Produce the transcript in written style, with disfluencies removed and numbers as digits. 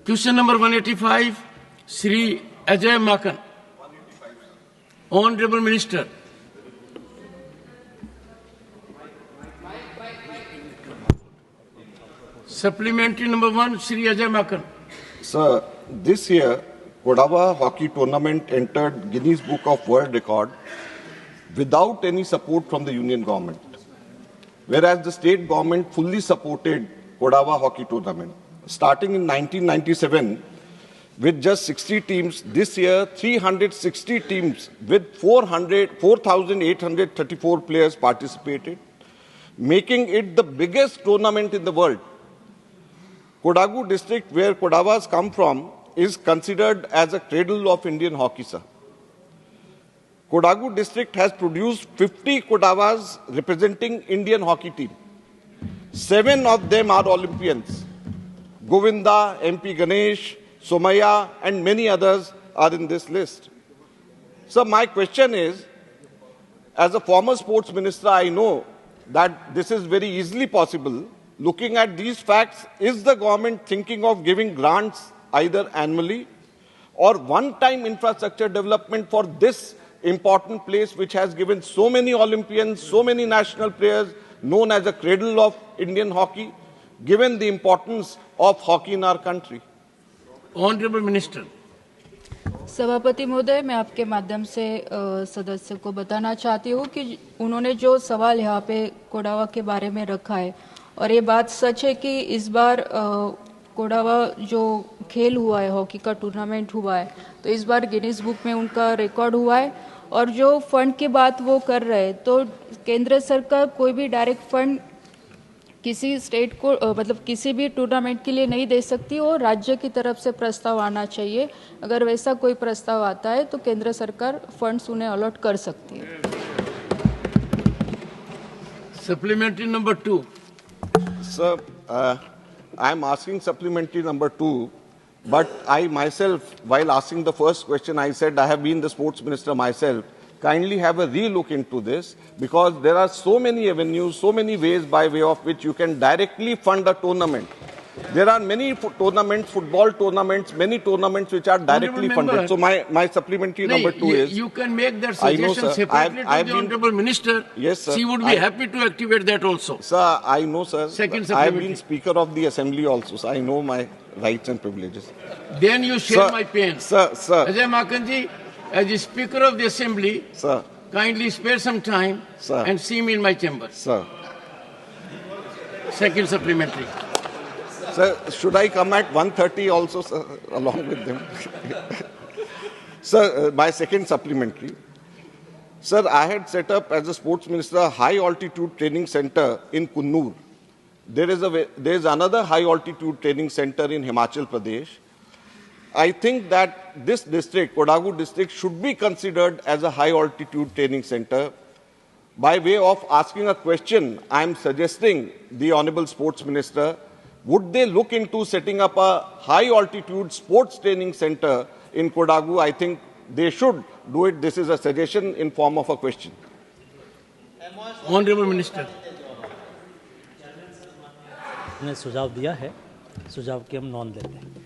Question number 185, Sri Ajay Makan. Honorable Minister. Supplementary number 1, Sri Ajay Makan. Sir, this year, Kodava hockey tournament entered Guinness Book of World Record without any support from the union government, whereas the state government fully supported Kodava hockey tournament. Starting in 1997, with just 60 teams, this year 360 teams with 4,834 players participated, making it the biggest tournament in the world. Kodagu district, where Kodavas come from, is considered as a cradle of Indian hockey, sir. Kodagu district has produced 50 Kodavas representing Indian hockey team. 7 of them are Olympians. Govinda, MP Ganesh, Somaya, and many others are in this list. So my question is, as a former sports minister, I know that this is very easily possible. Looking at these facts, is the government thinking of giving grants either annually or one-time infrastructure development for this important place which has given so many Olympians, so many national players, known as a cradle of Indian hockey, given the importance of hockey in our country? Honorable Minister. सभापति महोदय, मैं आपके माध्यम से सदस्य को बताना चाहती हूँ कि उन्होंने जो सवाल यहाँ पे कोडावा के बारे में रखा है, और ये बात सच है कि इस बार कोडावा जो खेल हुआ है, हॉकी का टूर्नामेंट हुआ है, तो इस बार गिनीज बुक में उनका रिकॉर्ड हुआ है। और जो फंड की बात वो कर रहे हैं, तो केंद्र सरकार कोई भी डायरेक्ट फंड किसी स्टेट को मतलब किसी भी टूर्नामेंट के लिए नहीं दे सकती, और राज्य की तरफ से प्रस्ताव आना चाहिए। अगर वैसा कोई प्रस्ताव आता है तो केंद्र सरकार फंड्स उन्हें अलॉट कर सकती है। Supplementary number 2. Sir, I am asking supplementary number 2, but I myself, while asking the first question, I said I have been the sports minister myself. Kindly have a re-look into this, because there are so many avenues, so many ways by way of which you can directly fund a tournament. There are many tournaments, football tournaments, many tournaments which are directly funded. So my supplementary number 2 is... You can make that suggestion separately to the Honorable Minister. Yes, sir. She would be happy to activate that also. Sir, I know, sir. Second I have been Speaker of the Assembly also, so I know my rights and privileges. Then you share my pain. Sir. Ajay Makanji, as the Speaker of the Assembly, sir, kindly spare some time, sir, and see me in my chamber. Sir. Second supplementary. Sir, should I come at 1:30 also, sir, along with them? Sir, my second supplementary. Sir, I had set up as a sports minister a high-altitude training center in Kunnur. There is another high-altitude training center in Himachal Pradesh. I think that this district, Kodagu district, should be considered as a high-altitude training center. By way of asking a question, I am suggesting the Honorable Sports Minister, would they look into setting up a high-altitude sports training center in Kodagu? I think they should do it. This is a suggestion in form of a question. Honorable Minister. ने सुझाव दिया है, सुझाव की हम नोंद लेते हैं।